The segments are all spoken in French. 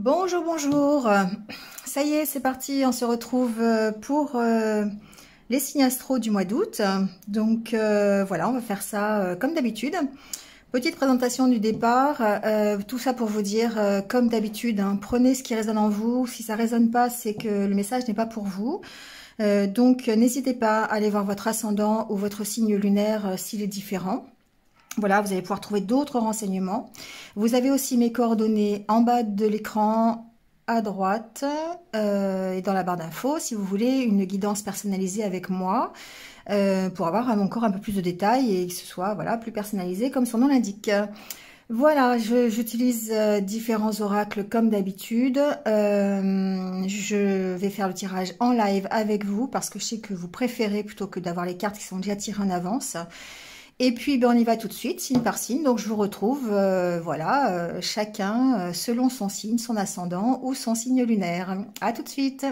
Bonjour, bonjour. Ça y est, c'est parti. On se retrouve pour les signes astro du mois d'août. Donc voilà, on va faire ça comme d'habitude. Petite présentation du départ. Tout ça pour vous dire, comme d'habitude, hein, prenez ce qui résonne en vous. Si ça résonne pas, c'est que le message n'est pas pour vous. Donc n'hésitez pas à aller voir votre ascendant ou votre signe lunaire s'il est différent. Voilà, vous allez pouvoir trouver d'autres renseignements. Vous avez aussi mes coordonnées en bas de l'écran à droite et dans la barre d'infos si vous voulez une guidance personnalisée avec moi pour avoir encore un peu plus de détails et que ce soit voilà, plus personnalisé comme son nom l'indique. Voilà, j'utilise différents oracles comme d'habitude. Je vais faire le tirage en live avec vous parce que je sais que vous préférez plutôt que d'avoir les cartes qui sont déjà tirées en avance. Et puis, ben, on y va tout de suite, signe par signe. Donc, je vous retrouve, voilà, chacun selon son signe, son ascendant ou son signe lunaire. À tout de suite.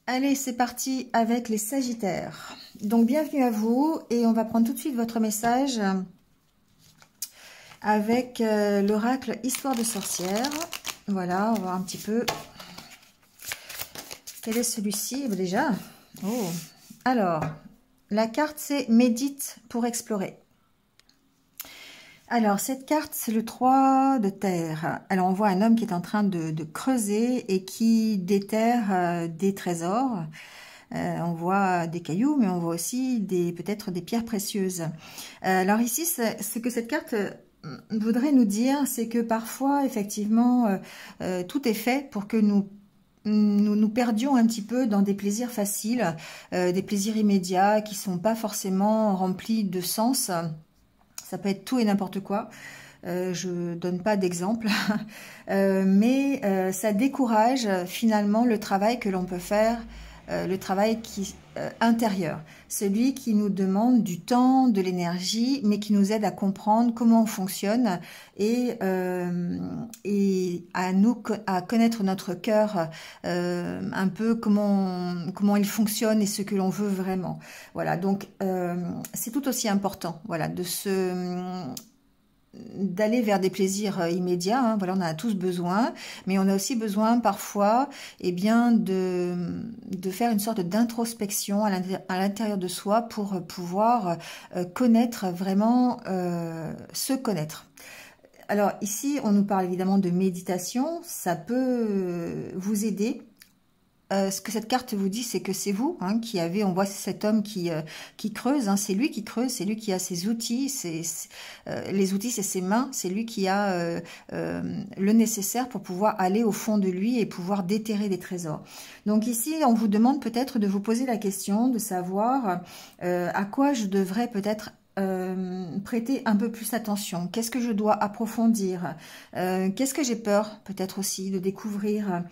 Allez, c'est parti avec les Sagittaires. Donc, bienvenue à vous. Et on va prendre tout de suite votre message avec l'oracle Histoire de sorcière. Voilà, on va voir un petit peu. Quel est celui-ci déjà? Oh, alors... La carte, c'est Médite pour explorer. Alors, cette carte, c'est le 3 de terre. Alors, on voit un homme qui est en train de creuser et qui déterre des trésors. On voit des cailloux, mais on voit aussi peut-être des pierres précieuses. Alors ici, ce que cette carte voudrait nous dire, c'est que parfois, effectivement, tout est fait pour que nous perdions un petit peu dans des plaisirs faciles, des plaisirs immédiats qui sont pas forcément remplis de sens. Ça peut être tout et n'importe quoi. Je donne pas d'exemple, mais ça décourage finalement le travail que l'on peut faire, le travail intérieur, celui qui nous demande du temps, de l'énergie, mais qui nous aide à comprendre comment on fonctionne et à connaître notre cœur, un peu comment il fonctionne et ce que l'on veut vraiment. Voilà, donc c'est tout aussi important, voilà, d'aller vers des plaisirs immédiats, hein. Voilà, on en a tous besoin, mais on a aussi besoin parfois de faire une sorte d'introspection à l'intérieur de soi pour pouvoir connaître vraiment, se connaître. Alors ici, on nous parle évidemment de méditation, ça peut vous aider. Ce que cette carte vous dit, c'est que c'est vous hein, qui avez, on voit cet homme qui creuse, hein, c'est lui qui creuse, c'est lui qui a ses outils, les outils c'est ses mains, c'est lui qui a le nécessaire pour pouvoir aller au fond de lui et pouvoir déterrer des trésors. Donc ici, on vous demande peut-être de vous poser la question, de savoir à quoi je devrais peut-être prêter un peu plus attention. Qu'est-ce que je dois approfondir? Qu'est-ce que j'ai peur peut-être aussi de découvrir?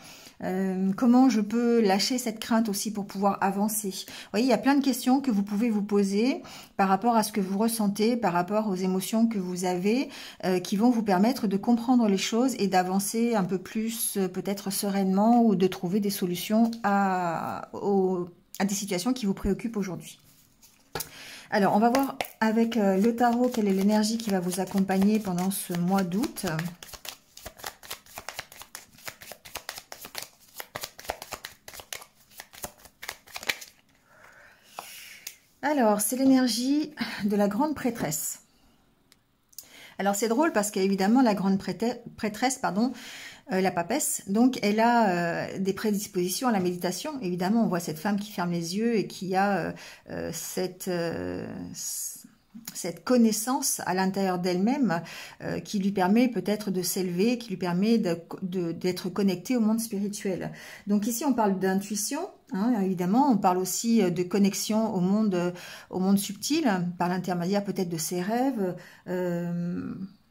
Comment je peux lâcher cette crainte aussi pour pouvoir avancer? Vous voyez, il y a plein de questions que vous pouvez vous poser par rapport à ce que vous ressentez, par rapport aux émotions que vous avez, qui vont vous permettre de comprendre les choses et d'avancer un peu plus peut-être sereinement ou de trouver des solutions à des situations qui vous préoccupent aujourd'hui. Alors, on va voir avec le tarot quelle est l'énergie qui va vous accompagner pendant ce mois d'août. Alors, c'est l'énergie de la grande prêtresse. Alors, c'est drôle parce qu'évidemment, la grande prêtresse, pardon, la papesse, donc elle a des prédispositions à la méditation. Évidemment, on voit cette femme qui ferme les yeux et qui a cette connaissance à l'intérieur d'elle-même qui lui permet peut-être de s'élever, qui lui permet d'être connectée au monde spirituel. Donc ici, on parle d'intuition, hein, évidemment, on parle aussi de connexion au monde subtil, par l'intermédiaire peut-être de ses rêves,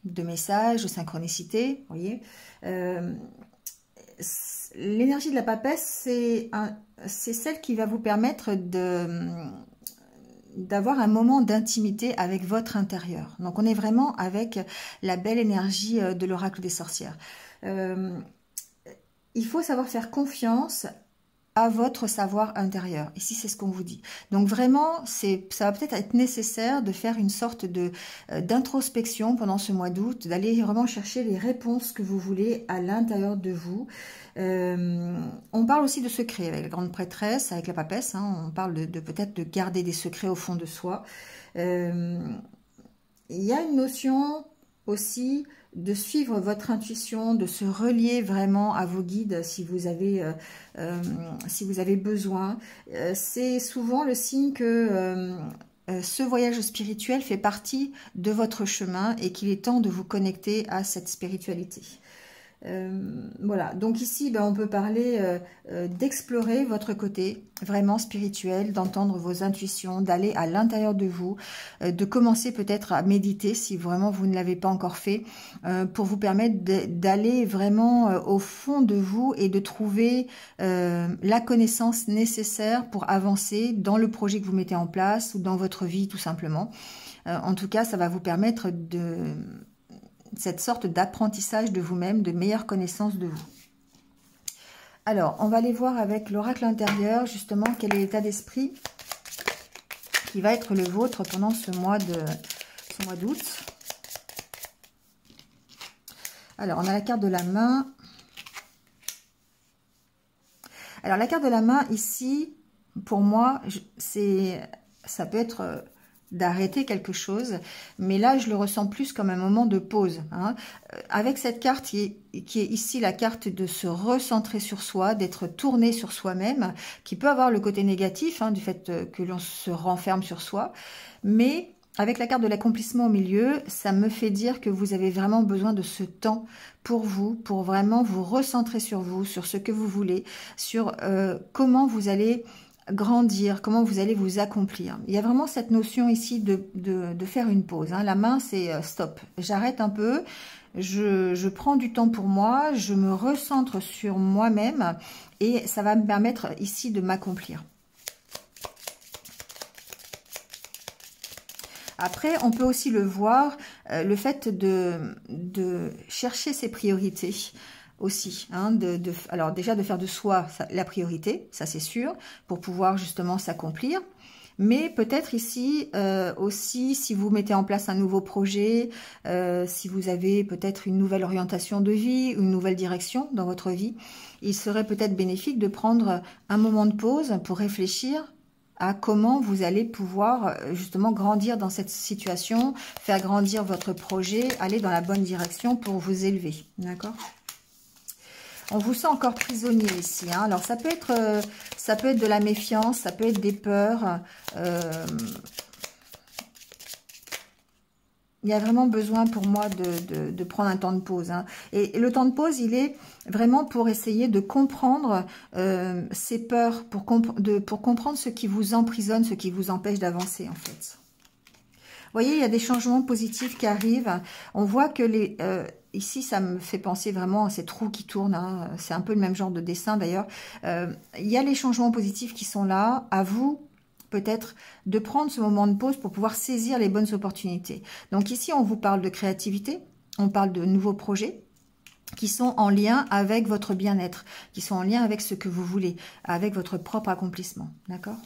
de messages, de synchronicité, vous voyez. L'énergie de la papesse, c'est celle qui va vous permettre d'avoir un moment d'intimité avec votre intérieur. Donc on est vraiment avec la belle énergie de l'oracle des sorcières. Il faut savoir faire confiance à votre savoir intérieur. Ici, c'est ce qu'on vous dit. Donc vraiment, ça va peut-être être nécessaire de faire une sorte de d'introspection pendant ce mois d'août, d'aller vraiment chercher les réponses que vous voulez à l'intérieur de vous. On parle aussi de secrets avec la grande prêtresse, avec la papesse. Hein, on parle de peut-être de garder des secrets au fond de soi. Il y a une notion aussi de suivre votre intuition, de se relier vraiment à vos guides si vous avez besoin. C'est souvent le signe que ce voyage spirituel fait partie de votre chemin et qu'il est temps de vous connecter à cette spiritualité. Voilà, donc ici ben, on peut parler d'explorer votre côté vraiment spirituel, d'entendre vos intuitions, d'aller à l'intérieur de vous, de commencer peut-être à méditer si vraiment vous ne l'avez pas encore fait, pour vous permettre d'aller vraiment au fond de vous et de trouver la connaissance nécessaire pour avancer dans le projet que vous mettez en place ou dans votre vie tout simplement. En tout cas, ça va vous permettre cette sorte d'apprentissage de vous-même, de meilleure connaissance de vous. Alors, on va aller voir avec l'oracle intérieur, justement, quel est l'état d'esprit qui va être le vôtre pendant ce mois d'août. Alors, on a la carte de la main. Alors, la carte de la main, ici, pour moi, ça peut être d'arrêter quelque chose, mais là je le ressens plus comme un moment de pause, hein. Avec cette carte qui est ici la carte de se recentrer sur soi, d'être tourné sur soi-même, qui peut avoir le côté négatif, hein, du fait que l'on se renferme sur soi, mais avec la carte de l'accomplissement au milieu, ça me fait dire que vous avez vraiment besoin de ce temps pour vous, pour vraiment vous recentrer sur vous, sur ce que vous voulez, sur comment vous allez grandir, comment vous allez vous accomplir. Il y a vraiment cette notion ici de faire une pause, hein. La main, c'est stop, j'arrête un peu, je prends du temps pour moi, je me recentre sur moi-même et ça va me permettre ici de m'accomplir. Après, on peut aussi le voir, le fait de chercher ses priorités aussi, hein, alors déjà de faire de soi la priorité, ça c'est sûr, pour pouvoir justement s'accomplir. Mais peut-être ici aussi, si vous mettez en place un nouveau projet, si vous avez peut-être une nouvelle orientation de vie, une nouvelle direction dans votre vie, il serait peut-être bénéfique de prendre un moment de pause pour réfléchir à comment vous allez pouvoir justement grandir dans cette situation, faire grandir votre projet, aller dans la bonne direction pour vous élever, d'accord ? On vous sent encore prisonnier ici, hein. Alors ça peut être de la méfiance, ça peut être des peurs. Il y a vraiment besoin pour moi de prendre un temps de pause, hein. Et le temps de pause, il est vraiment pour essayer de comprendre ces peurs, pour comprendre ce qui vous emprisonne, ce qui vous empêche d'avancer en fait. Vous voyez, il y a des changements positifs qui arrivent. On voit que ici, ça me fait penser vraiment à ces trous qui tournent, hein. C'est un peu le même genre de dessin d'ailleurs. Il y a les changements positifs qui sont là. À vous, peut-être, de prendre ce moment de pause pour pouvoir saisir les bonnes opportunités. Donc ici, on vous parle de créativité, on parle de nouveaux projets qui sont en lien avec votre bien-être, qui sont en lien avec ce que vous voulez, avec votre propre accomplissement. D'accord ?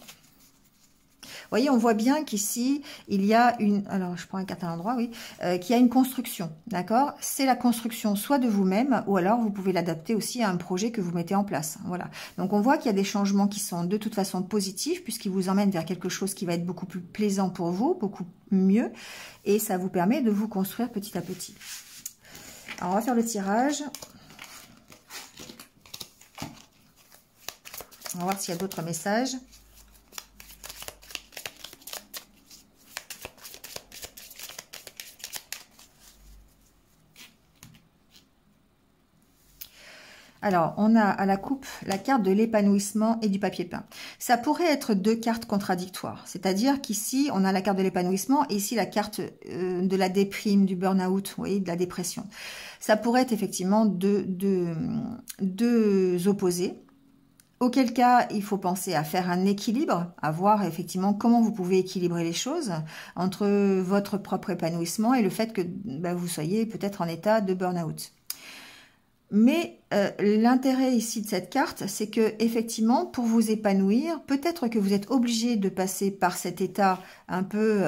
Vous voyez, on voit bien qu'ici, il y a alors je prends un carte à l'endroit, oui, qu'il y a une construction, d'accord? C'est la construction soit de vous-même, ou alors vous pouvez l'adapter aussi à un projet que vous mettez en place, voilà. Donc on voit qu'il y a des changements qui sont de toute façon positifs, puisqu'ils vous emmènent vers quelque chose qui va être beaucoup plus plaisant pour vous, beaucoup mieux, et ça vous permet de vous construire petit à petit. Alors on va faire le tirage. On va voir s'il y a d'autres messages. Alors, on a à la coupe la carte de l'épanouissement et du papier peint. Ça pourrait être deux cartes contradictoires. C'est-à-dire qu'ici, on a la carte de l'épanouissement et ici la carte de la déprime, du burn-out, vous voyez, de la dépression. Ça pourrait être effectivement deux opposés. Auquel cas, il faut penser à faire un équilibre, à voir effectivement comment vous pouvez équilibrer les choses entre votre propre épanouissement et le fait que vous soyez peut-être en état de burn-out. Mais l'intérêt ici de cette carte, c'est que effectivement, pour vous épanouir, peut-être que vous êtes obligé de passer par cet état un peu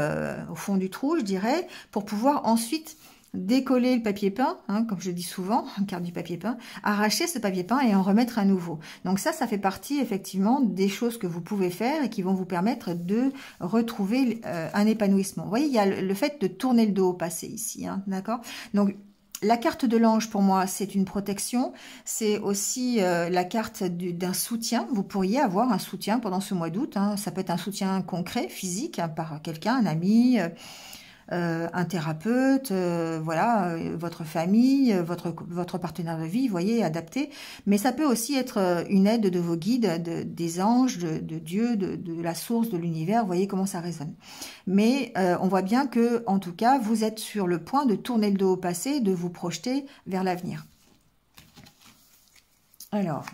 au fond du trou, je dirais, pour pouvoir ensuite décoller le papier peint, hein, comme je dis souvent, carte du papier peint, arracher ce papier peint et en remettre un nouveau. Donc ça fait partie effectivement des choses que vous pouvez faire et qui vont vous permettre de retrouver un épanouissement. Vous voyez, il y a le fait de tourner le dos au passé ici, hein, d'accord? Donc la carte de l'ange, pour moi, c'est une protection. C'est aussi la carte d'un soutien. Vous pourriez avoir un soutien pendant ce mois d'août, hein. Ça peut être un soutien concret, physique, hein, par quelqu'un, un ami, un thérapeute, voilà, votre famille, votre partenaire de vie, vous voyez, adapté. Mais ça peut aussi être une aide de vos guides, des anges, de Dieu, de la source, de l'univers. Vous voyez comment ça résonne. Mais on voit bien que, en tout cas, vous êtes sur le point de tourner le dos au passé, de vous projeter vers l'avenir. Alors,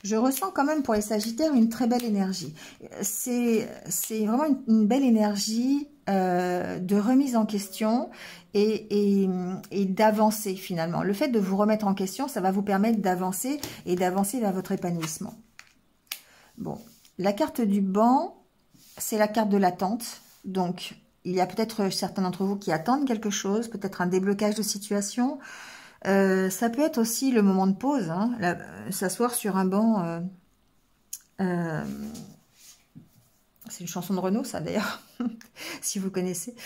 je ressens quand même pour les Sagittaires une très belle énergie. C'est vraiment une belle énergie de remise en question et d'avancer finalement. Le fait de vous remettre en question, ça va vous permettre d'avancer et d'avancer vers votre épanouissement. Bon, la carte du banc, c'est la carte de l'attente. Donc, il y a peut-être certains d'entre vous qui attendent quelque chose, peut-être un déblocage de situation. Ça peut être aussi le moment de pause, hein, s'asseoir sur un banc. C'est une chanson de Renaud, ça d'ailleurs, si vous connaissez.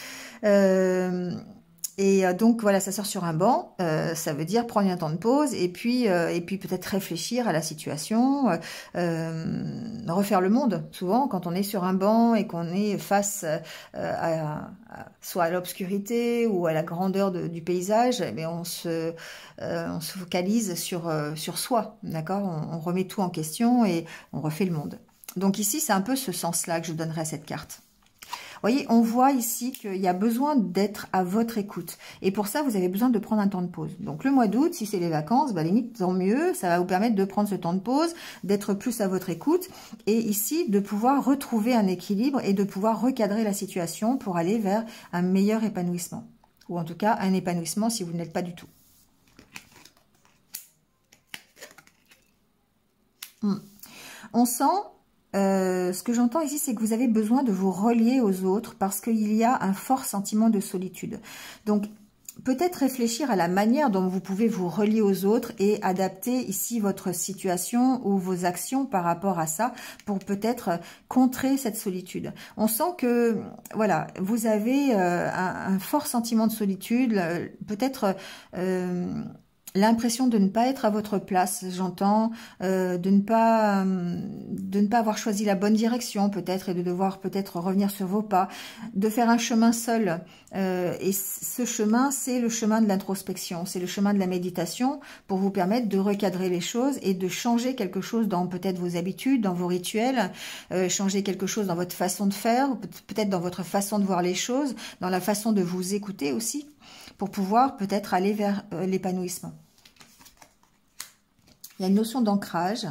Donc voilà, s'asseoir sur un banc, ça veut dire prendre un temps de pause et puis peut-être réfléchir à la situation, refaire le monde. Souvent, quand on est sur un banc et qu'on est face soit à l'obscurité ou à la grandeur du paysage, mais on se focalise sur soi, d'accord? On remet tout en question et on refait le monde. Donc ici, c'est un peu ce sens-là que je donnerais à cette carte. Vous voyez, on voit ici qu'il y a besoin d'être à votre écoute. Et pour ça, vous avez besoin de prendre un temps de pause. Donc le mois d'août, si c'est les vacances, bah, limite, tant mieux. Ça va vous permettre de prendre ce temps de pause, d'être plus à votre écoute. Et ici, de pouvoir retrouver un équilibre et de pouvoir recadrer la situation pour aller vers un meilleur épanouissement. Ou en tout cas, un épanouissement si vous ne l'êtes pas du tout. On sent... ce que j'entends ici, c'est que vous avez besoin de vous relier aux autres parce qu'il y a un fort sentiment de solitude. Donc, peut-être réfléchir à la manière dont vous pouvez vous relier aux autres et adapter ici votre situation ou vos actions par rapport à ça pour peut-être contrer cette solitude. On sent que, voilà, vous avez un fort sentiment de solitude, peut-être... l'impression de ne pas être à votre place, j'entends, de ne pas avoir choisi la bonne direction peut-être et de devoir peut-être revenir sur vos pas, de faire un chemin seul. Et ce chemin, c'est le chemin de l'introspection, c'est le chemin de la méditation pour vous permettre de recadrer les choses et de changer quelque chose dans peut-être vos habitudes, dans vos rituels, changer quelque chose dans votre façon de faire, peut-être dans votre façon de voir les choses, dans la façon de vous écouter aussi, pour pouvoir peut-être aller vers l'épanouissement. Il y a une notion d'ancrage.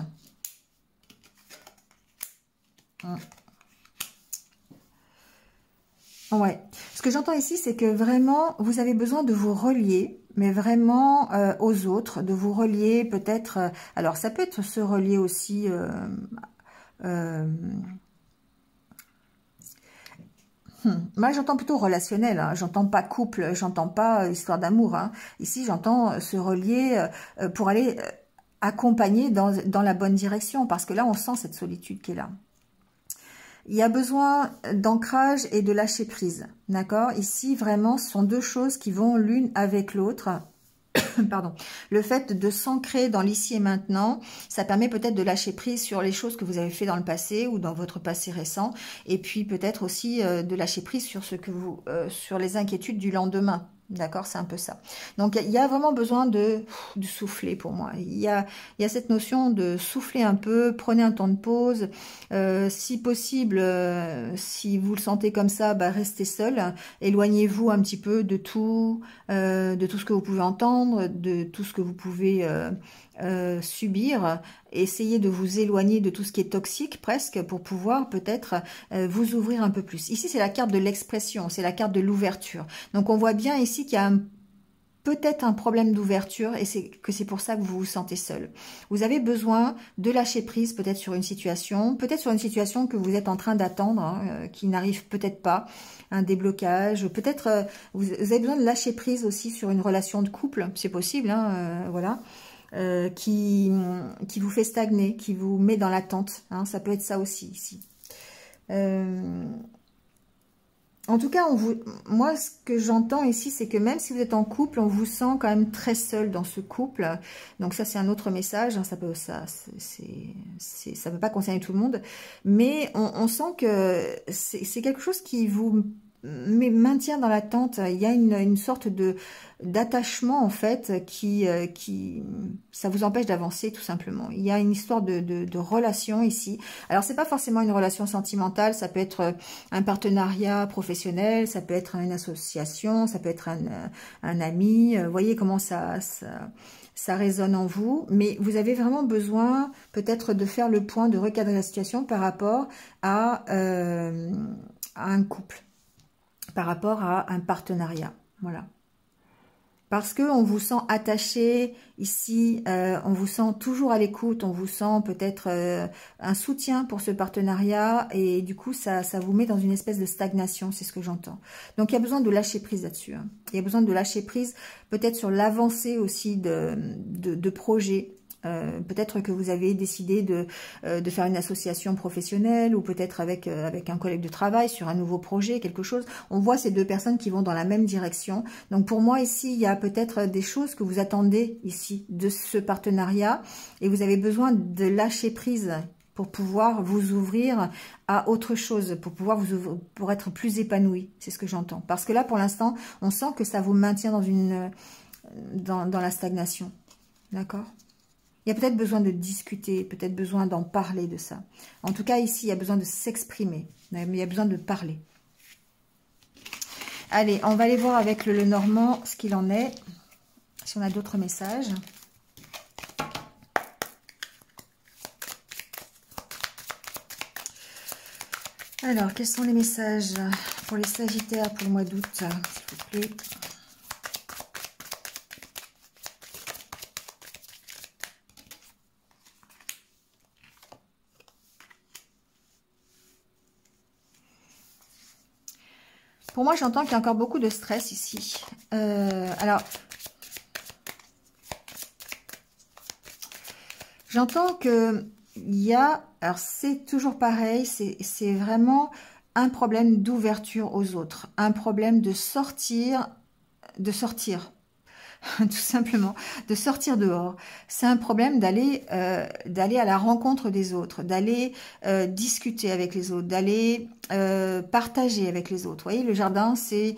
Ouais. Ce que j'entends ici, c'est que vraiment, vous avez besoin de vous relier, mais vraiment aux autres, de vous relier peut-être... alors, ça peut être se relier aussi... Moi, j'entends plutôt relationnel, hein. J'entends pas couple, j'entends pas histoire d'amour, hein. Ici, j'entends se relier pour aller... accompagner dans la bonne direction, parce que là, on sent cette solitude qui est là. Il y a besoin d'ancrage et de lâcher prise, d'accord? Ici, vraiment, ce sont deux choses qui vont l'une avec l'autre. Pardon. Le fait de s'ancrer dans l'ici et maintenant, ça permet peut-être de lâcher prise sur les choses que vous avez fait dans le passé ou dans votre passé récent, et puis peut-être aussi de lâcher prise sur sur les inquiétudes du lendemain. D'accord, c'est un peu ça. Donc, il y a vraiment besoin de souffler pour moi. Il y a cette notion de souffler un peu, prenez un temps de pause. Si possible, si vous le sentez comme ça, bah, restez seul. Éloignez-vous un petit peu de tout ce que vous pouvez entendre, de tout ce que vous pouvez subir. Essayez de vous éloigner de tout ce qui est toxique presque pour pouvoir peut-être vous ouvrir un peu plus. Ici, c'est la carte de l'expression, c'est la carte de l'ouverture. Donc, on voit bien ici qu'il y a peut-être un problème d'ouverture et c'est pour ça que vous vous sentez seul. Vous avez besoin de lâcher prise peut-être sur une situation que vous êtes en train d'attendre, hein, qui n'arrive peut-être pas, un déblocage, peut-être vous avez besoin de lâcher prise aussi sur une relation de couple, c'est possible, hein, voilà, qui vous fait stagner, qui vous met dans l'attente, hein, ça peut être ça aussi ici. En tout cas, moi, ce que j'entends ici, c'est que même si vous êtes en couple, on vous sent quand même très seul dans ce couple. Donc ça, c'est un autre message. Hein, ça peut pas concerner tout le monde, mais on sent que c'est quelque chose qui vous maintient dans l'attente. Il y a une sorte d'attachement en fait qui ça vous empêche d'avancer tout simplement. Il y a une histoire de relation ici. Alors c'est pas forcément une relation sentimentale, ça peut être un partenariat professionnel, ça peut être une association, ça peut être un ami. Vous voyez comment ça résonne en vous, mais vous avez vraiment besoin peut-être de faire le point, de recadrer la situation par rapport à un couple, par rapport à un partenariat, voilà. Parce que on vous sent attaché ici, on vous sent toujours à l'écoute, on vous sent peut-être un soutien pour ce partenariat et du coup ça vous met dans une espèce de stagnation, c'est ce que j'entends. Donc il y a besoin de lâcher prise là-dessus. Hein. Il y a besoin de lâcher prise peut-être sur l'avancée aussi de projets. Peut-être que vous avez décidé de faire une association professionnelle ou peut-être avec un collègue de travail sur un nouveau projet, quelque chose. On voit ces deux personnes qui vont dans la même direction. Donc pour moi ici, il y a peut-être des choses que vous attendez ici de ce partenariat et vous avez besoin de lâcher prise pour pouvoir vous ouvrir à autre chose, pour pouvoir pour être plus épanoui. C'est ce que j'entends. Parce que là, pour l'instant, on sent que ça vous maintient dans la stagnation. D'accord ? Il y a peut-être besoin de discuter, peut-être besoin d'en parler de ça. En tout cas, ici, il y a besoin de s'exprimer. Il y a besoin de parler. Allez, on va aller voir avec le Lenormand ce qu'il en est. Si on a d'autres messages. Alors, quels sont les messages pour les Sagittaires pour le mois d'août, s'il vous plaît ? Pour moi, j'entends qu'il y a encore beaucoup de stress ici. Alors, j'entends que il y a... Alors, c'est toujours pareil, c'est vraiment un problème d'ouverture aux autres. Un problème de sortir, tout simplement, de sortir dehors. C'est un problème d'aller à la rencontre des autres, d'aller discuter avec les autres, d'aller partager avec les autres. Vous voyez, le jardin, c'est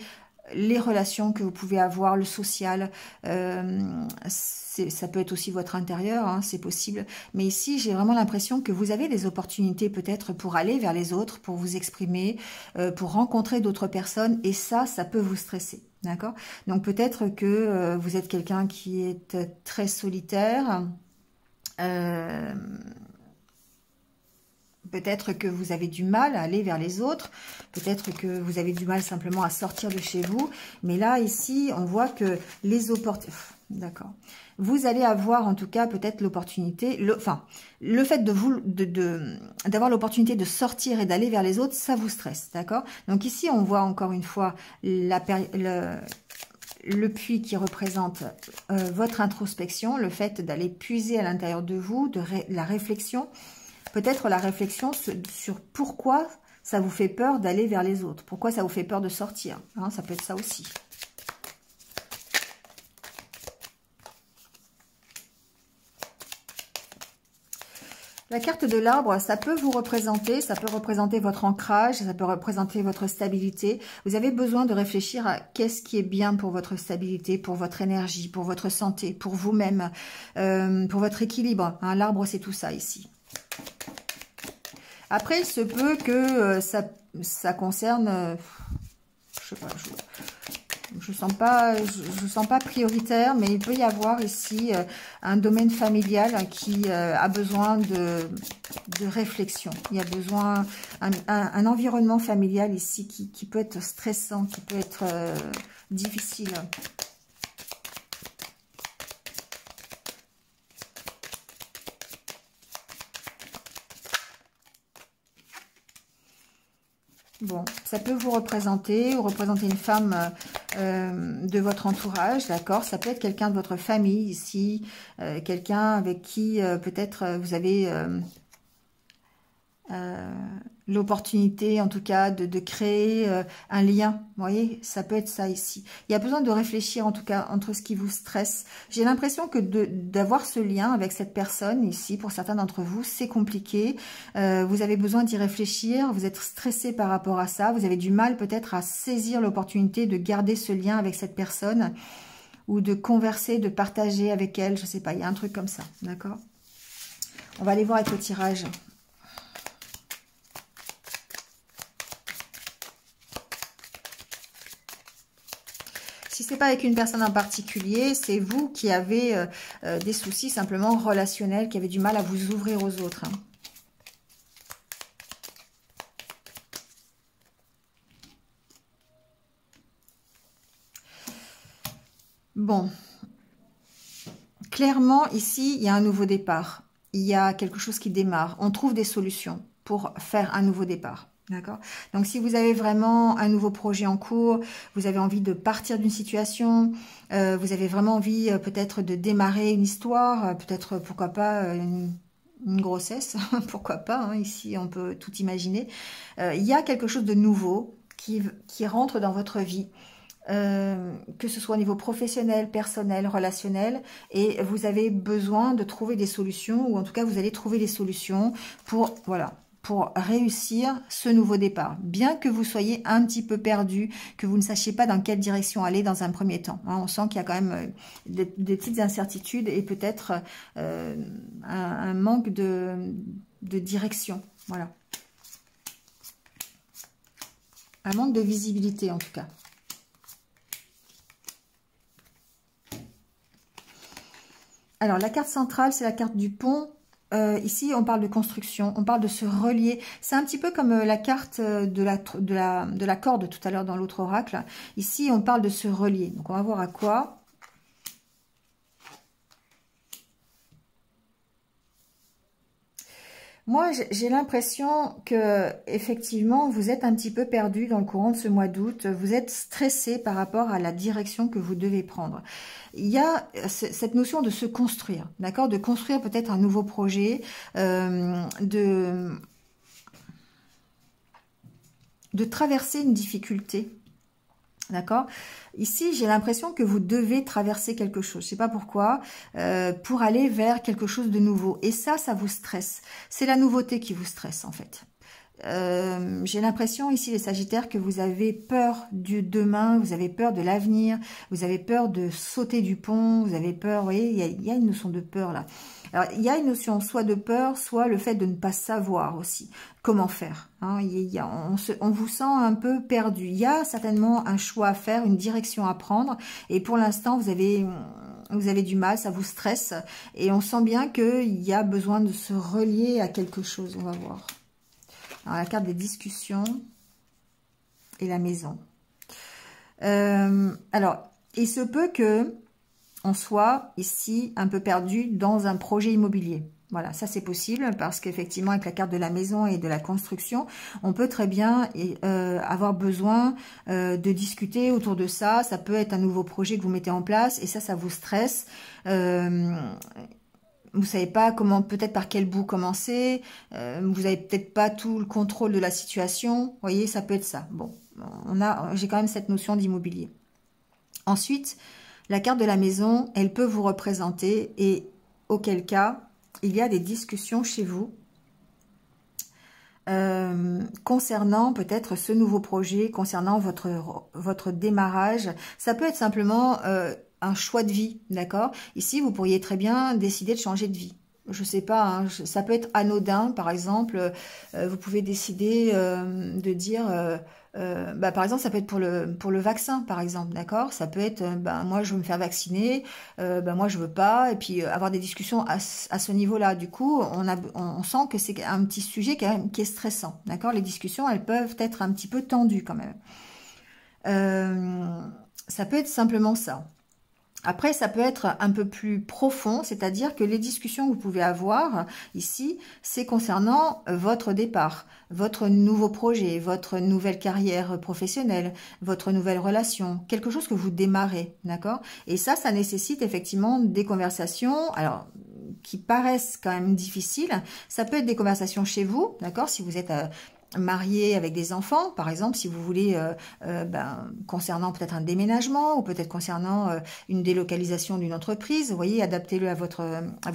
les relations que vous pouvez avoir, le social, ça peut être aussi votre intérieur, hein, c'est possible. Mais ici, j'ai vraiment l'impression que vous avez des opportunités peut-être pour aller vers les autres, pour vous exprimer, pour rencontrer d'autres personnes. Et ça peut vous stresser. D'accord? Donc peut-être que vous êtes quelqu'un qui est très solitaire. Peut-être que vous avez du mal à aller vers les autres. Peut-être que vous avez du mal simplement à sortir de chez vous. Mais là, ici, on voit que les opportunités... D'accord. Vous allez avoir en tout cas peut-être l'opportunité... le fait d'avoir l'opportunité de sortir et d'aller vers les autres, ça vous stresse. D'accord? Donc ici, on voit encore une fois le puits qui représente votre introspection, le fait d'aller puiser à l'intérieur de vous, la réflexion. Peut-être la réflexion sur pourquoi ça vous fait peur d'aller vers les autres. Pourquoi ça vous fait peur de sortir. Hein, ça peut être ça aussi. La carte de l'arbre, ça peut vous représenter, ça peut représenter votre ancrage, ça peut représenter votre stabilité. Vous avez besoin de réfléchir à qu'est-ce qui est bien pour votre stabilité, pour votre énergie, pour votre santé, pour vous-même, pour votre équilibre. Hein, l'arbre, c'est tout ça ici. Après, il se peut que ça concerne, je sais pas, je sens pas prioritaire, mais il peut y avoir ici un domaine familial qui a besoin de réflexion. Il y a besoin un environnement familial ici qui peut être stressant, qui peut être difficile. Bon, ça peut vous représenter ou représenter une femme de votre entourage, d'accord? Ça peut être quelqu'un de votre famille ici, quelqu'un avec qui peut-être vous avez l'opportunité en tout cas de créer un lien. Vous voyez, ça peut être ça ici. Il y a besoin de réfléchir en tout cas entre ce qui vous stresse. J'ai l'impression que d'avoir ce lien avec cette personne ici, pour certains d'entre vous, c'est compliqué. Vous avez besoin d'y réfléchir, vous êtes stressé par rapport à ça, vous avez du mal peut-être à saisir l'opportunité de garder ce lien avec cette personne ou de converser, de partager avec elle, je sais pas, il y a un truc comme ça, d'accord? On va aller voir avec le tirage. Si ce n'est pas avec une personne en particulier, c'est vous qui avez des soucis simplement relationnels, qui avez du mal à vous ouvrir aux autres. Hein. Bon. Clairement, ici, il y a un nouveau départ. Il y a quelque chose qui démarre. On trouve des solutions pour faire un nouveau départ. D'accord? Donc, si vous avez vraiment un nouveau projet en cours, vous avez envie de partir d'une situation, vous avez vraiment envie peut-être de démarrer une histoire, peut-être, pourquoi pas, une grossesse, pourquoi pas, hein, ici, on peut tout imaginer. Il y a quelque chose de nouveau qui rentre dans votre vie. Que ce soit au niveau professionnel, personnel, relationnel, et vous avez besoin de trouver des solutions, ou en tout cas vous allez trouver des solutions pour, voilà, pour réussir ce nouveau départ. Bien que vous soyez un petit peu perdu, que vous ne sachiez pas dans quelle direction aller dans un premier temps. Hein, on sent qu'il y a quand même des petites incertitudes et peut-être un manque de direction. Voilà. Un manque de visibilité en tout cas. Alors, la carte centrale, c'est la carte du pont. Ici, on parle de construction, on parle de se relier. C'est un petit peu comme la carte de la corde tout à l'heure dans l'autre oracle. Ici, on parle de se relier. Donc, on va voir à quoi. Moi, j'ai l'impression que effectivement, vous êtes un petit peu perdu dans le courant de ce mois d'août. Vous êtes stressé par rapport à la direction que vous devez prendre. Il y a cette notion de se construire, d'accord? De construire peut-être un nouveau projet, de traverser une difficulté. D'accord? Ici, j'ai l'impression que vous devez traverser quelque chose. Je ne sais pas pourquoi, pour aller vers quelque chose de nouveau. Et ça vous stresse. C'est la nouveauté qui vous stresse, en fait. J'ai l'impression ici, les Sagittaires, que vous avez peur du demain, vous avez peur de l'avenir, vous avez peur de sauter du pont, vous avez peur, vous voyez, il y a une notion de peur là. Alors, il y a une notion soit de peur, soit le fait de ne pas savoir aussi comment faire. Hein. On vous sent un peu perdu. Il y a certainement un choix à faire, une direction à prendre. Et pour l'instant, vous avez du mal, ça vous stresse. Et on sent bien qu'il y a besoin de se relier à quelque chose. On va voir. Alors, la carte des discussions et la maison. Alors, il se peut que on soit ici un peu perdu dans un projet immobilier. Voilà, ça c'est possible parce qu'effectivement avec la carte de la maison et de la construction, on peut très bien avoir besoin de discuter autour de ça. Ça peut être un nouveau projet que vous mettez en place et ça vous stresse. Vous savez pas comment, peut-être par quel bout commencer. Vous avez peut-être pas tout le contrôle de la situation. Vous voyez, ça peut être ça. Bon, j'ai quand même cette notion d'immobilier. Ensuite, la carte de la maison, elle peut vous représenter et auquel cas, il y a des discussions chez vous concernant peut-être ce nouveau projet, concernant votre démarrage. Ça peut être simplement un choix de vie, d'accord? Ici, vous pourriez très bien décider de changer de vie. Je sais pas, hein, ça peut être anodin, par exemple, vous pouvez décider de dire... par exemple, ça peut être pour le vaccin, par exemple, d'accord? Ça peut être, moi, je veux me faire vacciner, moi, je veux pas, et puis avoir des discussions à ce niveau-là. Du coup, on sent que c'est un petit sujet quand même qui est stressant, d'accord? Les discussions, elles peuvent être un petit peu tendues quand même. Ça peut être simplement ça. Après, ça peut être un peu plus profond, c'est-à-dire que les discussions que vous pouvez avoir ici, c'est concernant votre départ, votre nouveau projet, votre nouvelle carrière professionnelle, votre nouvelle relation, quelque chose que vous démarrez, d'accord? Et ça nécessite effectivement des conversations, alors qui paraissent quand même difficiles. Ça peut être des conversations chez vous, d'accord? Si vous êtes marié avec des enfants, par exemple, si vous voulez, concernant peut-être un déménagement ou peut-être concernant une délocalisation d'une entreprise, vous voyez, adaptez-le à votre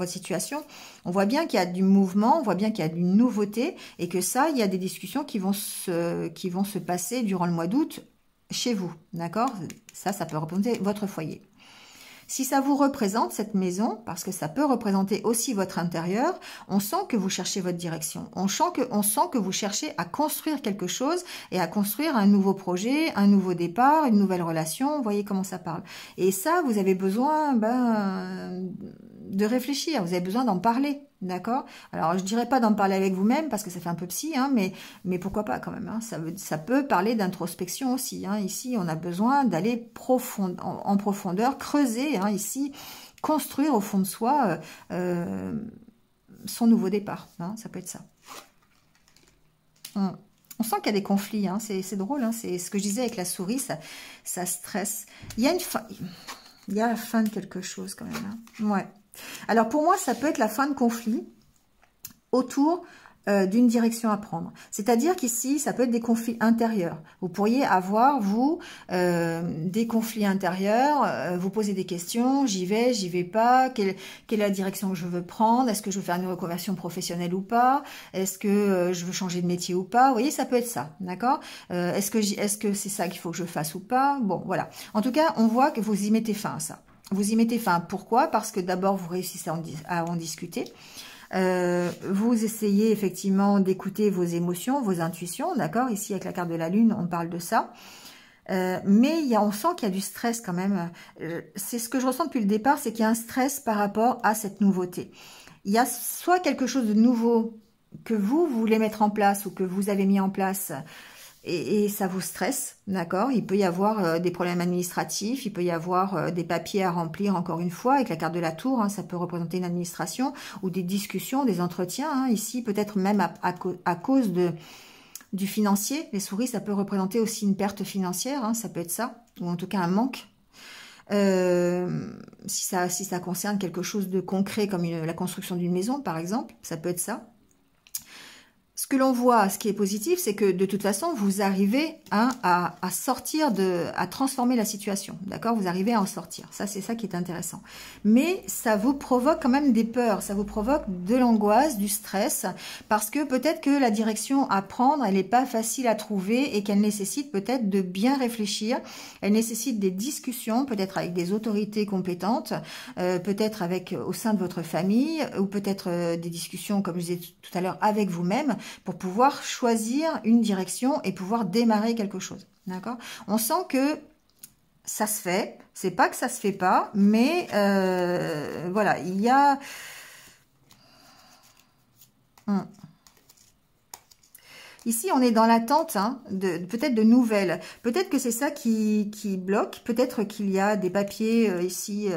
situation. On voit bien qu'il y a du mouvement, on voit bien qu'il y a d'une nouveauté et que ça, il y a des discussions qui vont se passer durant le mois d'août chez vous, d'accord? Ça peut représenter votre foyer. Si ça vous représente cette maison, parce que ça peut représenter aussi votre intérieur, on sent que vous cherchez votre direction. On sent que vous cherchez à construire quelque chose et à construire un nouveau projet, un nouveau départ, une nouvelle relation. Vous voyez comment ça parle. Et ça, vous avez besoin de réfléchir. Vous avez besoin d'en parler. D'accord? Alors, je dirais pas d'en parler avec vous-même parce que ça fait un peu psy, hein, mais pourquoi pas quand même, hein, ça peut parler d'introspection aussi. Hein. Ici, on a besoin d'aller en profondeur, creuser, hein, ici, construire au fond de soi son nouveau départ. Hein, ça peut être ça. On sent qu'il y a des conflits, hein, c'est drôle, hein, c'est ce que je disais avec la souris, ça stresse. Il y a la fin de quelque chose quand même. Hein. Ouais. Alors pour moi, ça peut être la fin de conflit autour d'une direction à prendre. C'est-à-dire qu'ici, ça peut être des conflits intérieurs. Vous pourriez avoir, vous, des conflits intérieurs, vous posez des questions, j'y vais pas, quelle est la direction que je veux prendre, est-ce que je veux faire une reconversion professionnelle ou pas, est-ce que je veux changer de métier ou pas, vous voyez, ça peut être ça, d'accord? Est-ce que c'est ça qu'il faut que je fasse ou pas? Bon, voilà. En tout cas, on voit que vous y mettez fin à ça. Vous y mettez fin. Pourquoi? Parce que d'abord, vous réussissez à en discuter. Vous essayez effectivement d'écouter vos émotions, vos intuitions, d'accord? Ici, avec la carte de la Lune, on parle de ça. Mais on sent qu'il y a du stress quand même. C'est ce que je ressens depuis le départ, c'est qu'il y a un stress par rapport à cette nouveauté. Il y a soit quelque chose de nouveau que vous voulez mettre en place ou que vous avez mis en place et ça vous stresse, d'accord? Il peut y avoir des problèmes administratifs, il peut y avoir des papiers à remplir, encore une fois, avec la carte de la tour, hein, ça peut représenter une administration, ou des discussions, des entretiens, hein, ici, peut-être même à cause du financier. Les souris, ça peut représenter aussi une perte financière, hein, ça peut être ça, ou en tout cas un manque. Si ça concerne quelque chose de concret, comme la construction d'une maison, par exemple, ça peut être ça. Ce que l'on voit, ce qui est positif, c'est que de toute façon, vous arrivez à sortir à transformer la situation, d'accord? Vous arrivez à en sortir. Ça, c'est ça qui est intéressant. Mais ça vous provoque quand même des peurs, ça vous provoque de l'angoisse, du stress, parce que peut-être que la direction à prendre, elle n'est pas facile à trouver et qu'elle nécessite peut-être de bien réfléchir. Elle nécessite des discussions, peut-être avec des autorités compétentes, peut-être au sein de votre famille, ou peut-être des discussions, comme je disais tout à l'heure, avec vous-même, pour pouvoir choisir une direction et pouvoir démarrer quelque chose. D'accord? On sent que ça se fait. C'est pas que ça se fait pas, mais voilà, il y a... Ici, on est dans l'attente hein, peut-être de nouvelles. Peut-être que c'est ça qui bloque. Peut-être qu'il y a des papiers ici,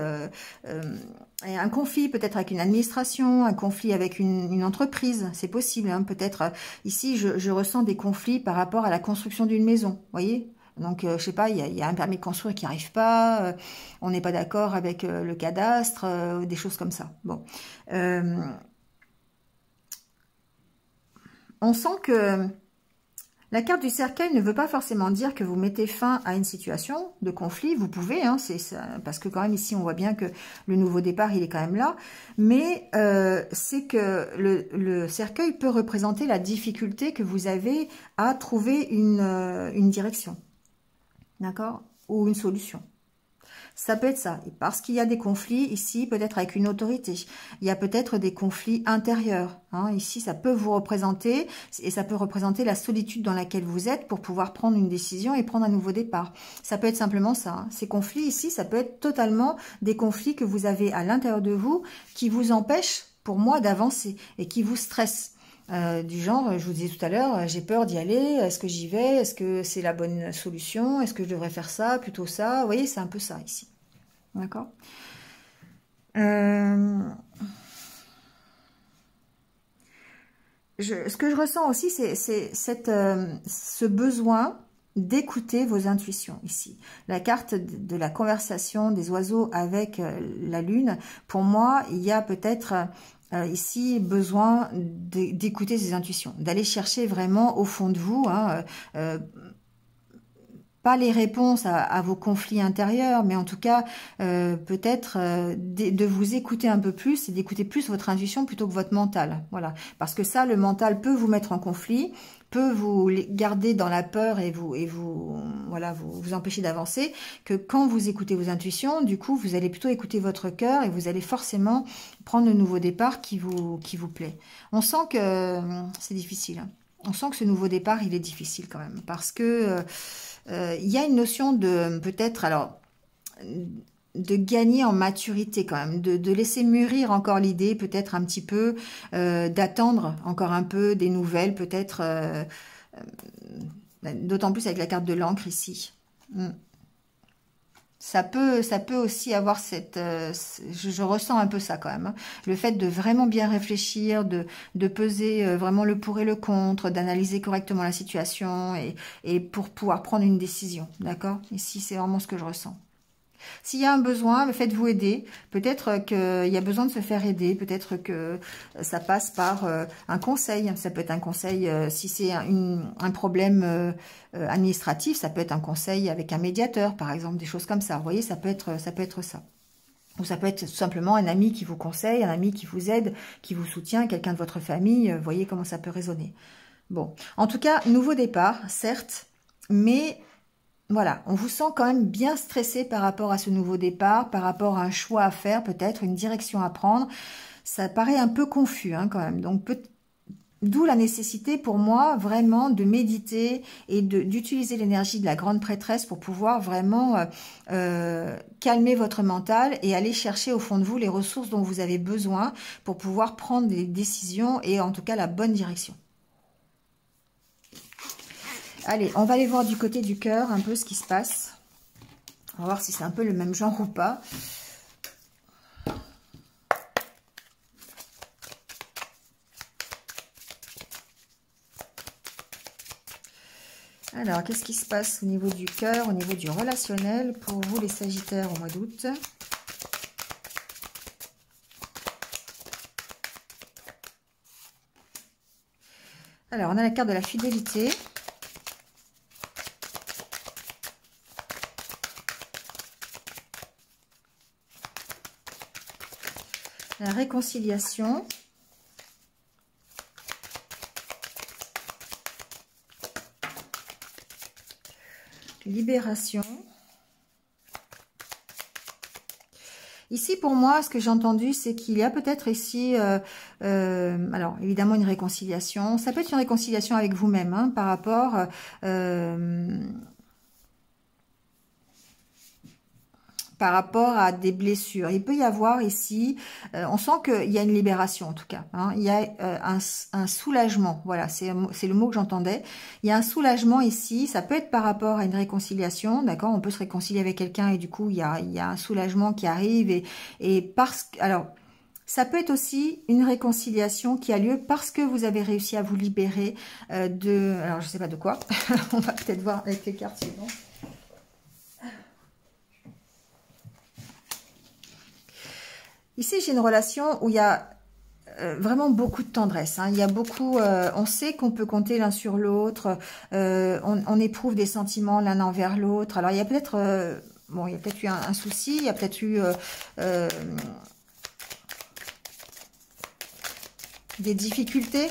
un conflit peut-être avec une administration, un conflit avec une entreprise. C'est possible. Hein, peut-être ici, je ressens des conflits par rapport à la construction d'une maison. Vous voyez ? Donc, je sais pas, il y a un permis de construire qui n'arrive pas. On n'est pas d'accord avec le cadastre, des choses comme ça. Bon. On sent que la carte du cercueil ne veut pas forcément dire que vous mettez fin à une situation de conflit. Vous pouvez, hein, c'est ça, parce que quand même ici on voit bien que le nouveau départ il est quand même là. Mais c'est que le cercueil peut représenter la difficulté que vous avez à trouver une direction, d'accord, ou une solution. Ça peut être ça, parce qu'il y a des conflits ici, peut-être avec une autorité. Il y a peut-être des conflits intérieurs. Hein. Ici, ça peut vous représenter, et ça peut représenter la solitude dans laquelle vous êtes pour pouvoir prendre une décision et prendre un nouveau départ. Ça peut être simplement ça. Hein. Ces conflits ici, ça peut être totalement des conflits que vous avez à l'intérieur de vous qui vous empêchent, pour moi, d'avancer et qui vous stressent. Du genre, je vous disais tout à l'heure, j'ai peur d'y aller, est-ce que j'y vais, est-ce que c'est la bonne solution, est-ce que je devrais faire ça, plutôt ça, vous voyez, c'est un peu ça ici. D'accord. Ce que je ressens aussi, c'est ce besoin d'écouter vos intuitions ici. La carte de la conversation des oiseaux avec la lune, pour moi, il y a peut-être ici besoin d'écouter ces intuitions, d'aller chercher vraiment au fond de vous, hein, pas les réponses à vos conflits intérieurs, mais en tout cas, peut-être de vous écouter un peu plus et d'écouter plus votre intuition plutôt que votre mental. Voilà. Parce que ça, le mental peut vous mettre en conflit, peut vous garder dans la peur et voilà, vous empêcher d'avancer, que quand vous écoutez vos intuitions, du coup, vous allez plutôt écouter votre cœur et vous allez forcément prendre le nouveau départ qui vous plaît. On sent que c'est difficile. On sent que ce nouveau départ, il est difficile quand même. Parce que il y a une notion de, peut-être, alors, de gagner en maturité quand même, de laisser mûrir encore l'idée, peut-être un petit peu, d'attendre encore un peu des nouvelles, peut-être, d'autant plus avec la carte de l'encre ici. Ça peut aussi avoir cette... je ressens un peu ça quand même. Hein. Le fait de vraiment bien réfléchir, de peser vraiment le pour et le contre, d'analyser correctement la situation et pour pouvoir prendre une décision. D'accord? Ici, c'est vraiment ce que je ressens. S'il y a un besoin, faites-vous aider. Peut-être qu'il y a besoin de se faire aider. Peut-être que ça passe par un conseil. Ça peut être un conseil, si c'est un problème administratif, ça peut être un conseil avec un médiateur, par exemple, des choses comme ça. Vous voyez, ça peut être ça. Ou ça peut être tout simplement un ami qui vous conseille, un ami qui vous aide, qui vous soutient, quelqu'un de votre famille. Vous voyez comment ça peut résonner. Bon, en tout cas, nouveau départ, certes, mais... Voilà, on vous sent quand même bien stressé par rapport à ce nouveau départ, par rapport à un choix à faire, peut-être une direction à prendre. Ça paraît un peu confus hein, quand même. Donc, d'où la nécessité pour moi vraiment de méditer et d'utiliser l'énergie de la grande prêtresse pour pouvoir vraiment calmer votre mental et aller chercher au fond de vous les ressources dont vous avez besoin pour pouvoir prendre des décisions et en tout cas la bonne direction. Allez, on va aller voir du côté du cœur un peu ce qui se passe. On va voir si c'est un peu le même genre ou pas. Alors, qu'est-ce qui se passe au niveau du cœur, au niveau du relationnel pour vous les Sagittaires au mois d'août ? Alors, on a la carte de la fidélité. La réconciliation. Libération. Ici, pour moi, ce que j'ai entendu, c'est qu'il y a peut-être ici, alors évidemment, une réconciliation. Ça peut être une réconciliation avec vous-même, hein, par rapport... par rapport à des blessures. Il peut y avoir ici, on sent qu'il y a une libération en tout cas. Hein, il y a un soulagement, voilà, c'est le mot que j'entendais. Il y a un soulagement ici, ça peut être par rapport à une réconciliation, d'accord. On peut se réconcilier avec quelqu'un et du coup, il y a un soulagement qui arrive. Et parce que... Alors, ça peut être aussi une réconciliation qui a lieu parce que vous avez réussi à vous libérer de... Alors, je ne sais pas de quoi. On va peut-être voir avec les cartes suivantes. Ici, j'ai une relation où il y a vraiment beaucoup de tendresse. Hein. Il y a beaucoup, on sait qu'on peut compter l'un sur l'autre. On éprouve des sentiments l'un envers l'autre. Alors, il y a peut-être, bon, il y a peut-être eu un souci. Il y a peut-être eu des difficultés.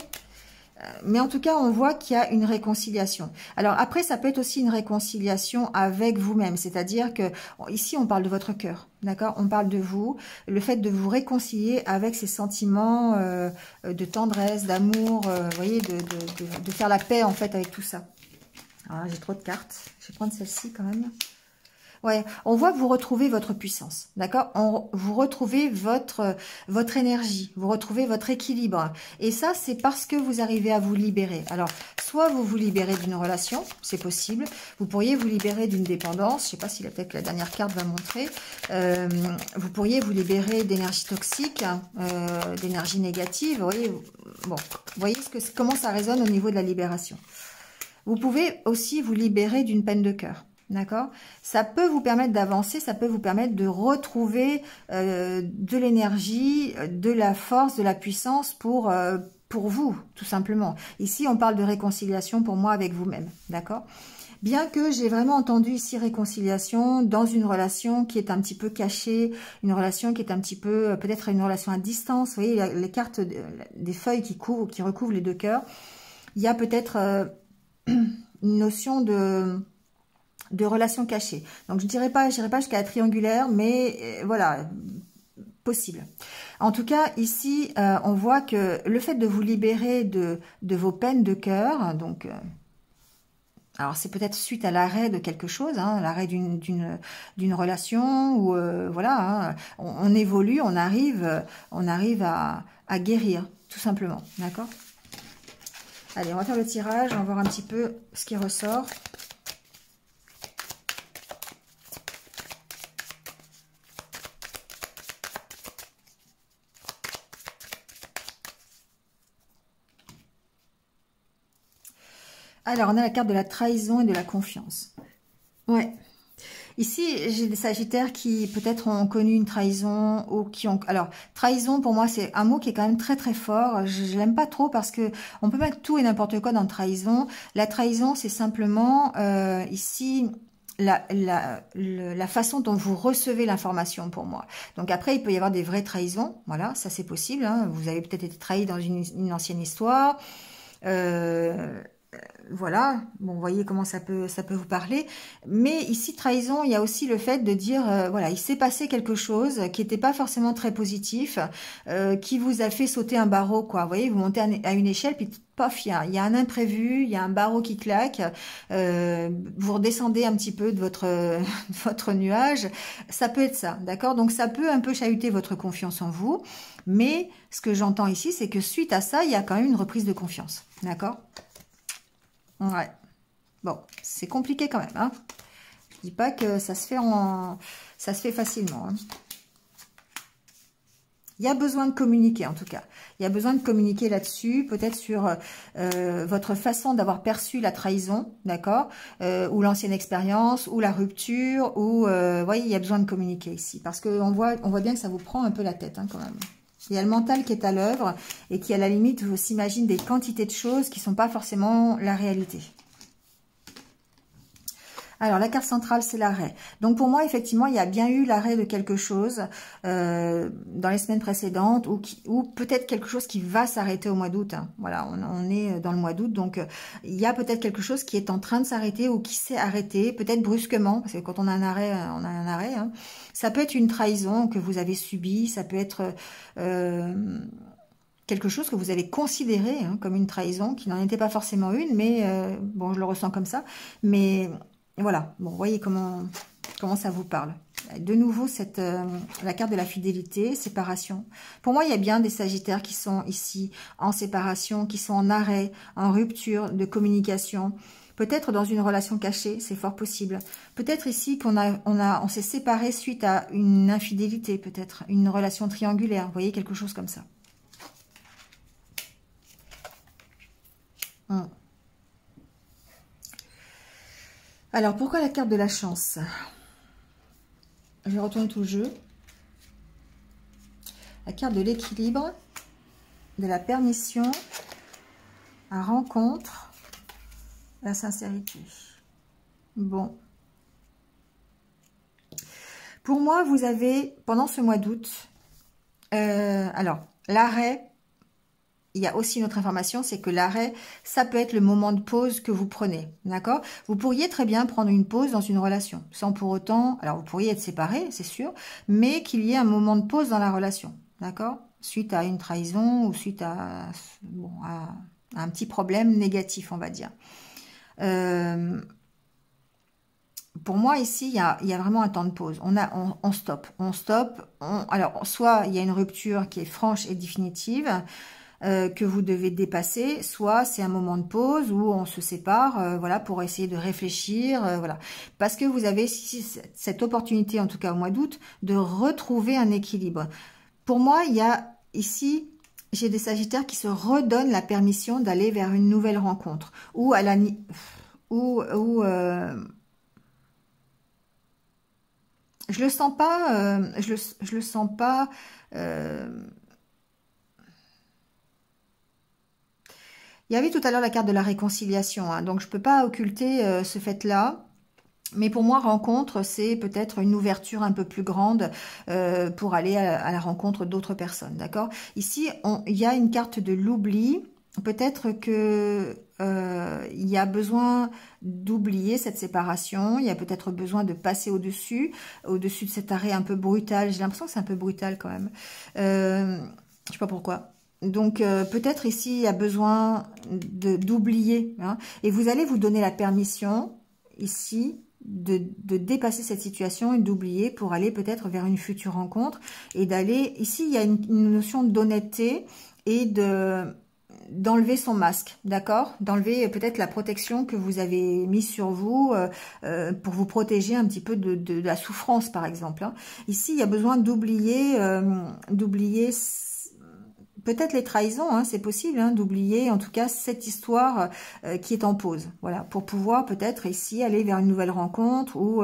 Mais en tout cas, on voit qu'il y a une réconciliation. Alors après, ça peut être aussi une réconciliation avec vous-même. C'est-à-dire que ici, on parle de votre cœur, d'accord? On parle de vous, le fait de vous réconcilier avec ces sentiments de tendresse, d'amour, vous voyez, de faire la paix en fait avec tout ça. Alors j'ai trop de cartes. Je vais prendre celle-ci quand même. Ouais, on voit que vous retrouvez votre puissance, d'accord? Vous retrouvez votre énergie, vous retrouvez votre équilibre. Et ça, c'est parce que vous arrivez à vous libérer. Alors, soit vous vous libérez d'une relation, c'est possible. Vous pourriez vous libérer d'une dépendance. Je ne sais pas si peut-être la dernière carte va montrer. Vous pourriez vous libérer d'énergie toxique, d'énergie négative. Vous voyez, bon, vous voyez comment ça résonne au niveau de la libération. Vous pouvez aussi vous libérer d'une peine de cœur. D'accord? Ça peut vous permettre d'avancer, ça peut vous permettre de retrouver de l'énergie, de la force, de la puissance pour vous, tout simplement. Ici, on parle de réconciliation pour moi avec vous-même. D'accord? Bien que j'ai vraiment entendu ici réconciliation dans une relation qui est un petit peu cachée, une relation qui est un petit peu, peut-être une relation à distance. Vous voyez, les cartes des feuilles qui recouvrent les deux cœurs. Il y a peut-être une notion de relation cachée. Donc je dirais pas jusqu'à la triangulaire, mais voilà, possible. En tout cas, ici, on voit que le fait de vous libérer de vos peines de cœur, donc alors c'est peut-être suite à l'arrêt de quelque chose, hein, l'arrêt d'une relation, ou voilà, hein, on évolue, on arrive à guérir, tout simplement, d'accord? Allez, on va faire le tirage, on va voir un petit peu ce qui ressort. Alors, on a la carte de la trahison et de la confiance. Ouais. Ici, j'ai des sagittaires qui peut-être ont connu une trahison ou qui ont... Alors, trahison, pour moi, c'est un mot qui est quand même très très fort. Je l'aime pas trop parce que on peut mettre tout et n'importe quoi dans trahison. La trahison, c'est simplement ici... La façon dont vous recevez l'information pour moi. Donc après, il peut y avoir des vraies trahisons. Voilà, ça c'est possible. Hein. Vous avez peut-être été trahi dans une ancienne histoire. Voilà, bon, vous voyez comment ça peut vous parler. Mais ici, trahison, il y a aussi le fait de dire, voilà, il s'est passé quelque chose qui n'était pas forcément très positif, qui vous a fait sauter un barreau, quoi. Vous voyez, vous montez à une échelle, puis pof, il y a un imprévu, il y a un barreau qui claque, vous redescendez un petit peu de votre nuage. Ça peut être ça, d'accord? Donc, ça peut un peu chahuter votre confiance en vous. Mais ce que j'entends ici, c'est que suite à ça, il y a quand même une reprise de confiance, d'accord? Ouais. Bon, c'est compliqué quand même, hein. Je dis pas que ça se fait facilement, hein. Il y a besoin de communiquer, en tout cas. Il y a besoin de communiquer là-dessus, peut-être sur votre façon d'avoir perçu la trahison, d'accord, ou l'ancienne expérience, ou la rupture, ou, vous voyez, il y a besoin de communiquer ici. Parce qu'on voit bien que ça vous prend un peu la tête, hein, quand même. Il y a le mental qui est à l'œuvre et qui, à la limite, s'imagine des quantités de choses qui ne sont pas forcément la réalité. Alors, la carte centrale, c'est l'arrêt. Donc, pour moi, effectivement, il y a bien eu l'arrêt de quelque chose dans les semaines précédentes ou peut-être quelque chose qui va s'arrêter au mois d'août. Hein. Voilà, on est dans le mois d'août. Donc, il y a peut-être quelque chose qui est en train de s'arrêter ou qui s'est arrêté, peut-être brusquement, parce que quand on a un arrêt, on a un arrêt. Hein. Ça peut être une trahison que vous avez subie, ça peut être... quelque chose que vous avez considéré hein, comme une trahison, qui n'en était pas forcément une, mais bon, je le ressens comme ça. Mais voilà, bon, vous voyez comment ça vous parle. De nouveau, la carte de la fidélité, séparation. Pour moi, il y a bien des sagittaires qui sont ici en séparation, qui sont en arrêt, en rupture de communication. Peut-être dans une relation cachée, c'est fort possible. Peut-être ici on s'est séparé suite à une infidélité, peut-être une relation triangulaire. Vous voyez, quelque chose comme ça. Alors, pourquoi la carte de la chance? Je vais retourner tout le jeu. La carte de l'équilibre, de la permission, la rencontre, la sincérité. Bon. Pour moi, vous avez, pendant ce mois d'août, alors, l'arrêt, il y a aussi une autre information, c'est que l'arrêt, ça peut être le moment de pause que vous prenez, d'accord? Vous pourriez très bien prendre une pause dans une relation, sans pour autant, alors vous pourriez être séparés, c'est sûr, mais qu'il y ait un moment de pause dans la relation, d'accord? Suite à une trahison ou suite à un petit problème négatif, on va dire. pour moi, ici, il y a vraiment un temps de pause. On stoppe. Alors, soit il y a une rupture qui est franche et définitive, que vous devez dépasser, soit c'est un moment de pause où on se sépare, voilà, pour essayer de réfléchir, voilà. Parce que vous avez cette opportunité, en tout cas au mois d'août, de retrouver un équilibre. Pour moi, il y a ici... J'ai des Sagittaires qui se redonnent la permission d'aller vers une nouvelle rencontre. Ou à la... je le sens pas... je le sens pas... Il y avait tout à l'heure la carte de la réconciliation. Hein, donc, je peux pas occulter ce fait-là. Mais pour moi, rencontre, c'est peut-être une ouverture un peu plus grande pour aller à la rencontre d'autres personnes, d'accord? Ici, il y a une carte de l'oubli. Peut-être que il y a besoin d'oublier cette séparation. Il y a peut-être besoin de passer au-dessus de cet arrêt un peu brutal. J'ai l'impression que c'est un peu brutal quand même. Je sais pas pourquoi. Donc, peut-être ici, il y a besoin d'oublier. Hein, et vous allez vous donner la permission, ici, de dépasser cette situation et d'oublier pour aller peut-être vers une future rencontre et d'aller... Ici, il y a une notion d'honnêteté et d'enlever son masque, d'accord? D'enlever peut-être la protection que vous avez mise sur vous pour vous protéger un petit peu de la souffrance, par exemple. Hein. Ici, il y a besoin d'oublier peut-être les trahisons, hein, c'est possible, hein, d'oublier en tout cas cette histoire qui est en pause. Voilà, pour pouvoir peut-être ici aller vers une nouvelle rencontre ou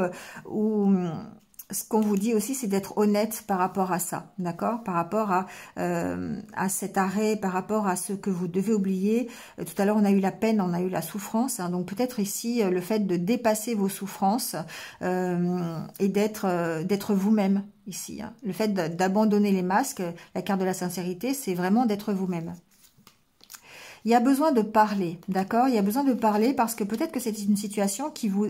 ce qu'on vous dit aussi, c'est d'être honnête par rapport à ça, d'accord? Par rapport à cet arrêt, par rapport à ce que vous devez oublier. Tout à l'heure, on a eu la peine, on a eu la souffrance. Hein, donc peut-être ici, le fait de dépasser vos souffrances et d'être vous-même ici. Hein. Le fait d'abandonner les masques, la carte de la sincérité, c'est vraiment d'être vous-même. Il y a besoin de parler, d'accord? Il y a besoin de parler parce que peut-être que c'est une situation qui vous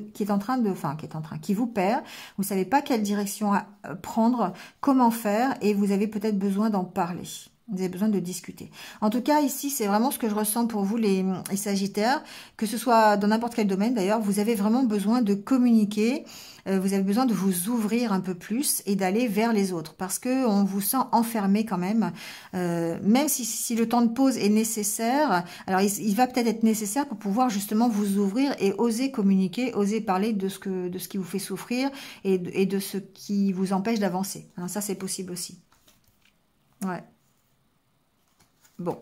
perd. Vous savez pas quelle direction prendre, comment faire, et vous avez peut-être besoin d'en parler. Vous avez besoin de discuter. En tout cas, ici, c'est vraiment ce que je ressens pour vous, les Sagittaires, que ce soit dans n'importe quel domaine d'ailleurs, vous avez vraiment besoin de communiquer, vous avez besoin de vous ouvrir un peu plus et d'aller vers les autres, parce que on vous sent enfermé quand même, même si le temps de pause est nécessaire, alors il va peut-être être nécessaire pour pouvoir justement vous ouvrir et oser communiquer, oser parler de ce qui vous fait souffrir et de ce qui vous empêche d'avancer. Hein, ça, c'est possible aussi. Ouais. Bon,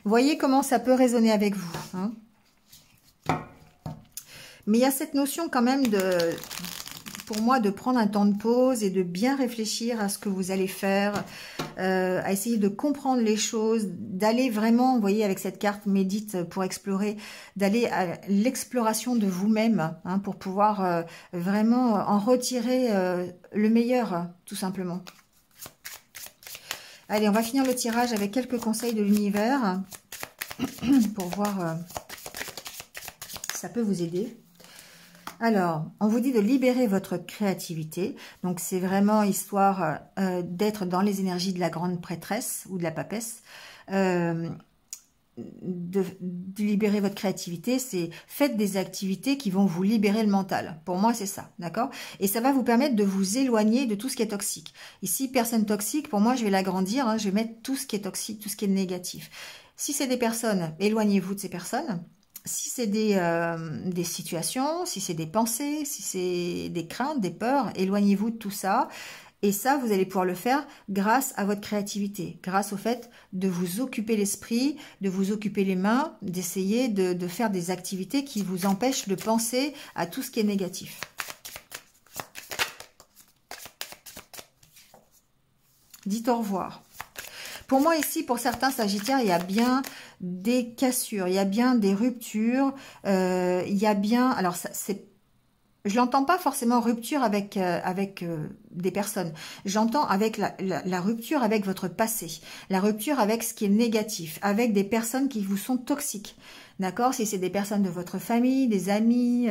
voyez comment ça peut résonner avec vous. Hein, mais il y a cette notion quand même pour moi, de prendre un temps de pause et de bien réfléchir à ce que vous allez faire, à essayer de comprendre les choses, d'aller vraiment, vous voyez, avec cette carte médite pour explorer, d'aller à l'exploration de vous-même, hein, pour pouvoir vraiment en retirer le meilleur, tout simplement. Allez, on va finir le tirage avec quelques conseils de l'univers pour voir si ça peut vous aider. Alors, on vous dit de libérer votre créativité. Donc, c'est vraiment histoire d'être dans les énergies de la grande prêtresse ou de la papesse. De libérer votre créativité, c'est faites des activités qui vont vous libérer le mental. Pour moi, c'est ça, d'accord? Et ça va vous permettre de vous éloigner de tout ce qui est toxique. Ici, personne toxique, pour moi, je vais l'agrandir, hein, je vais mettre tout ce qui est toxique, tout ce qui est négatif. Si c'est des personnes, éloignez-vous de ces personnes. Si c'est des situations, si c'est des pensées, si c'est des craintes, des peurs, éloignez-vous de tout ça. Et ça, vous allez pouvoir le faire grâce à votre créativité, grâce au fait de vous occuper l'esprit, de vous occuper les mains, d'essayer de faire des activités qui vous empêchent de penser à tout ce qui est négatif. Dites au revoir. Pour moi ici, pour certains Sagittaires, il y a bien des cassures, il y a bien des ruptures, il y a bien... Alors, je l'entends pas forcément rupture avec des personnes. J'entends avec la rupture avec votre passé, la rupture avec ce qui est négatif, avec des personnes qui vous sont toxiques. D'accord? Si c'est des personnes de votre famille, des amis,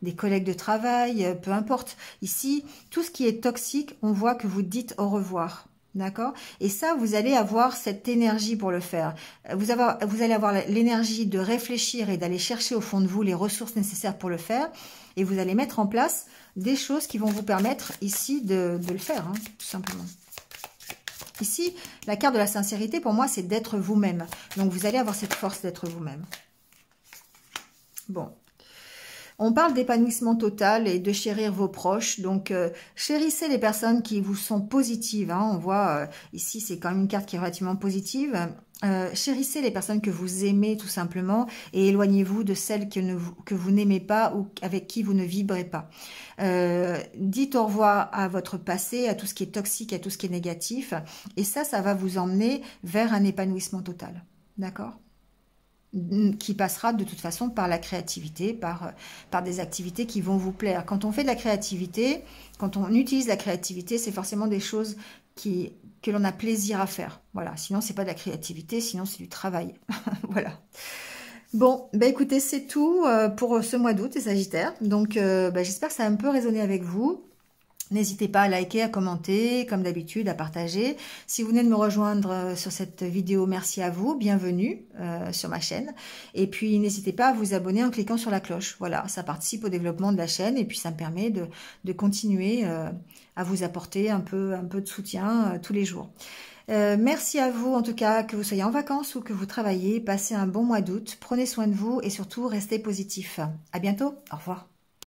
des collègues de travail, peu importe. Ici, tout ce qui est toxique, on voit que vous dites au revoir. D'accord? Et ça, vous allez avoir cette énergie pour le faire. Vous allez avoir l'énergie de réfléchir et d'aller chercher au fond de vous les ressources nécessaires pour le faire. Et vous allez mettre en place des choses qui vont vous permettre ici de le faire, hein, tout simplement. Ici, la carte de la sincérité, pour moi, c'est d'être vous-même. Donc, vous allez avoir cette force d'être vous-même. Bon. On parle d'épanouissement total et de chérir vos proches. Donc, chérissez les personnes qui vous sont positives. Hein. On voit, ici, c'est quand même une carte qui est relativement positive. Chérissez les personnes que vous aimez, tout simplement. Et éloignez-vous de celles que vous n'aimez pas ou avec qui vous ne vibrez pas. Dites au revoir à votre passé, à tout ce qui est toxique, à tout ce qui est négatif. Et ça va vous emmener vers un épanouissement total. D'accord ? Qui passera de toute façon par la créativité, par des activités qui vont vous plaire. Quand on fait de la créativité, quand on utilise la créativité, c'est forcément des choses que l'on a plaisir à faire. Voilà, sinon c'est pas de la créativité, sinon c'est du travail. Voilà. Bon, bah écoutez, c'est tout pour ce mois d'août, les Sagittaires. Donc j'espère que ça a un peu résonné avec vous. N'hésitez pas à liker, à commenter, comme d'habitude, à partager. Si vous venez de me rejoindre sur cette vidéo, merci à vous, bienvenue sur ma chaîne. Et puis, n'hésitez pas à vous abonner en cliquant sur la cloche. Voilà, ça participe au développement de la chaîne et puis ça me permet de continuer à vous apporter un peu de soutien tous les jours. Merci à vous, en tout cas, que vous soyez en vacances ou que vous travaillez. Passez un bon mois d'août, prenez soin de vous et surtout, restez positif. À bientôt, au revoir.